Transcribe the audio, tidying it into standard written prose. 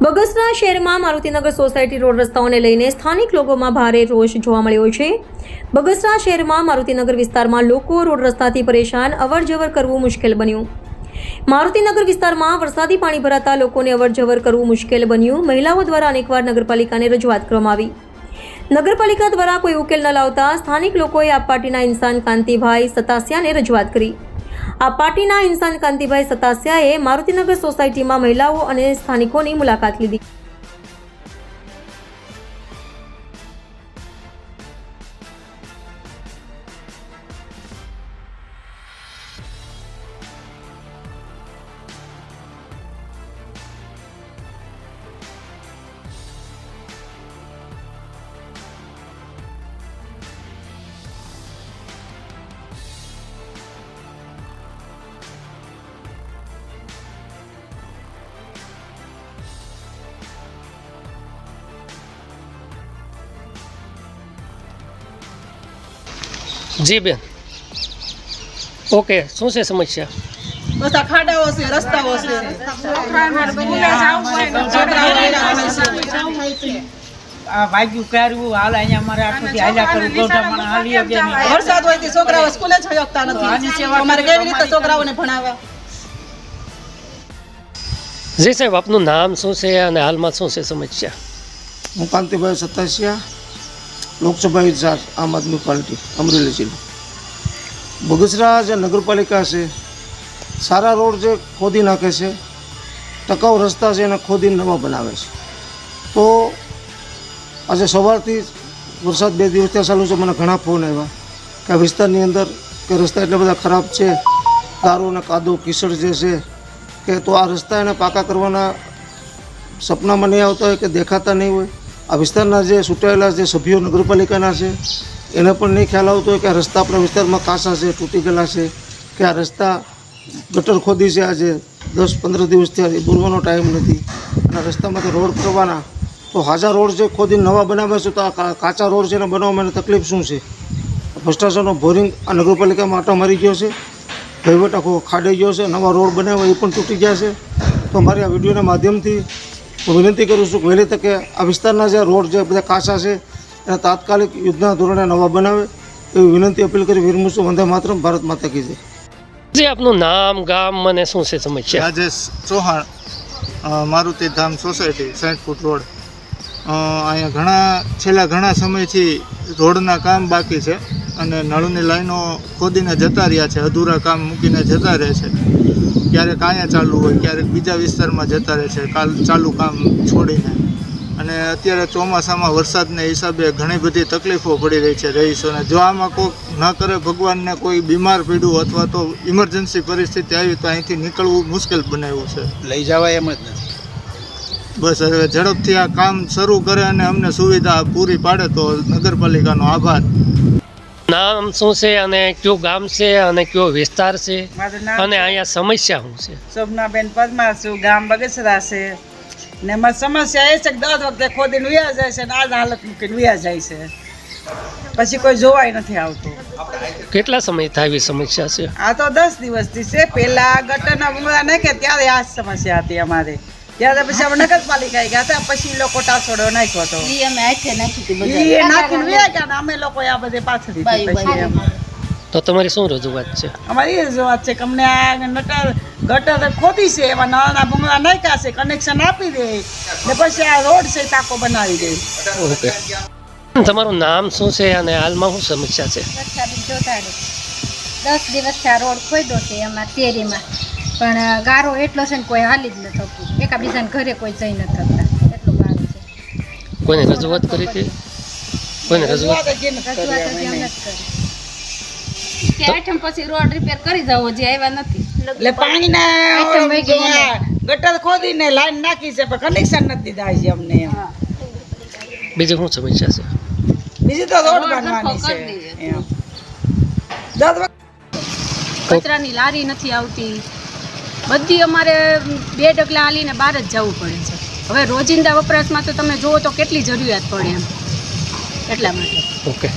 બગસરા શહેરમાં Maruti Nagar society road રસ્તાઓને લઈને સ્થાનિક લોકોમાં ભારે રોષ જોવા મળ્યો છે। બગસરા શહેરમાં મારુતિનગર વિસ્તારમાં લોકો રોડ રસ્તાથી પરેશાન, અવરજવર કરવું મુશ્કેલ બન્યું। મારુતિનગર વિસ્તારમાં વરસાદી પાણી ભરાતા લોકોને અવરજવર કરવું મુશ્કેલ બન્યું। મહિલાઓ દ્વારા અનેકવાર નગરપાલિકાને રજૂઆત કરવામાં આવી। નગરપાલિકા દ્વારા કોઈ ઉકેલ ન લાવતા સ્થાનિક લોકોએ આપ પાર્ટીના ઇન્સાન કાંતિભાઈ સતાસિયાને રજૂઆત કરી। આ પાર્ટીના ઇન્સાન કાંતિભાઈ સતાસિયાએ મારુતિનગર સોસાયટીમાં મહિલાઓ અને સ્થાનિકોની મુલાકાત લીધી। जी बेन, ओके શું છે સમસ્યા? બસ આ ખાડાઓ છે, રસ્તાઓ છે, આ ભાગ્યું કર્યું હાલ અહીંયા અમારે આખું હાલ્યા કરું ગોઠામણ હાલી ગયા નહીં। વરસાદ હોય તો છોકરાઓ સ્કૂલે જ શકતા નથી। અમારે કેવી રીતે છોકરાઓને ભણાવવા? જી સાહેબ, આપનું નામ શું છે અને હાલમાં શું છે સમસ્યા? હું કાંતિભાઈ સતાસિયા, લોકસભા ઇન્ચાર્જ આમ આદમી પાર્ટી અમરેલી જિલ્લો। બગસરા જે નગરપાલિકા છે, સારા રોડ જે ખોદી નાખે છે, ટકાઉ રસ્તા છે એને ખોદીને નવા બનાવે છે। તો આજે સવારથી વરસાદ 2 દિવસથી ચાલુ છે, મને ઘણા ફોન આવ્યા કે આ વિસ્તારની અંદર કે રસ્તા એટલા બધા ખરાબ છે, ગારો અને કાદવ કીચડ જે છે કે તો આ રસ્તા એને પાકા કરવાના સપનામાં નહીં આવતા હોય કે દેખાતા નહીં હોય। આ વિસ્તારના જે ચૂંટાયેલા જે સભ્યો નગરપાલિકાના છે એને પણ નહીં ખ્યાલ આવતો હોય કે આ રસ્તા આપણા વિસ્તારમાં કાચા છે, તૂટી ગયેલા છે, કે આ રસ્તા ગટર ખોદી છે આજે 10-15 દિવસથી આજે પૂરવાનો ટાઈમ નથી અને રસ્તામાંથી રોડ કરવાના તો હાજા રોડ જે ખોદીને નવા બનાવે છે તો આ કાચા રોડ છે એને બનાવવામાં તકલીફ શું છે? ભ્રષ્ટાચારનો બોરિંગ આ નગરપાલિકામાં આટો મારી ગયો છે, વહીવટ આખો ખાડાઈ ગયો છે, નવા રોડ બનાવ્યા એ પણ તૂટી ગયા છે। તો મારી આ વિડીયોના માધ્યમથી હું વિનંતી કરું છું કે વહેલી તકે આ વિસ્તારના જે રોડ જે બધા કાચા છે એને તાત્કાલિક યુદ્ધના ધોરણે નવા બનાવે એવી વિનંતી અપીલ કરી વિરમું। વંદે માતરમ, ભારત માતા કી જય। જી, આપનું નામ, ગામ અને શું છે સમસ્યા? રાજેશ ચૌહાણ, મારુતિ ધામ સોસાયટી 60 ફૂટ રોડ। અહીંયા છેલ્લા ઘણા સમયથી રોડના કામ બાકી છે અને નળની લાઈનો ખોદીને જતા રહ્યા છે, અધૂરા કામ મૂકીને જતા રહે છે। ક્યારેક અહીંયા ચાલુ હોય, ક્યારેક બીજા વિસ્તારમાં જતા રહે છે ચાલુ કામ છોડીને। અને અત્યારે ચોમાસામાં વરસાદને હિસાબે ઘણી બધી તકલીફો પડી રહી છે રહીશોને। જો આમાં કોઈ ન કરે ભગવાનને, કોઈ બીમાર પડ્યું અથવા તો ઇમરજન્સી પરિસ્થિતિ આવી તો અહીંથી નીકળવું મુશ્કેલ બનાવ્યું છે, લઈ જવાય એમ જ નથી। બસ હવે ઝડપથી આ કામ શરૂ કરે અને અમને સુવિધા પૂરી પાડે તો નગરપાલિકાનો આભાર। નામ શું છે અને કયું ગામ છે અને કયો વિસ્તાર છે મારું નામ અને અહીંયા સમસ્યા શું છે? શોભનાબેન પરમાર છું, ગામ બગસરા છે ને મારી સમસ્યા એ છે કે 10 વખતે ખોદીને વ્યા જાય છે ને આ જ હાલત મૂકીને વ્યા જાય છે, પછી કોઈ જોવાય નથી આવતું। કેટલા સમયથી આવી સમસ્યા છે? આ તો 10 દિવસથી છે। પહેલા ગટરના ભૂંગળા નાખ્યા ત્યારે આ જ સમસ્યા હતી અમારે, ત્યારે પછી અમે નગરપાલિકાએ ગયા હતા, પછી લોકો ટાસોડો નાખ્યો હતો, એ નાખીને વ્યા ગયા ને અમે લોકો આ બધે પાછળ તો તમારી શું રજૂઆત છે? અમારી એ રજૂઆત છે કે અમને આ ગટર ખોદી છે, એમાં નળના ભૂંગળા નાખ્યા છે, કનેક્શન આપી દે ને પછી આ રોડ છે તાકો બનાવી દે। ઓકે, તમારું નામ શું છે અને હાલમાં શું સમસ્યા છે? 10 દિવસથી આ રોડ ખોદ્યો છે એમાં શેરીમાં, પણ ગારો એટલો છે ને કોઈ હાલી જ ન થતું, એકાબીજાને ઘરે કોઈ જઈ ન થતા, એટલો ગારો છે। કોઈને રજૂઆત કરી હતી? કોઈને રજૂઆત? આઠમ પછી રોડ રિપેર કરી જવો જે આવ્યા નથી, એટલે પાણીના ગટર ખોદીને લાઈન નાખી છે પણ કનેક્શન નથી દીધા છે અમને એમ। બીજી શું સમસ્યા છે? બીજી તો રોડ બનવાની છે એમ। 10 વખત કચરાની લારી નથી આવતી, બધી અમારે 2 ડગલા હાલીને બહાર જ જવું પડે છે। હવે રોજિંદા વપરાશમાં તો તમે જુઓ તો કેટલી જરૂરિયાત પડે એમ, એટલા માટે। ઓકે।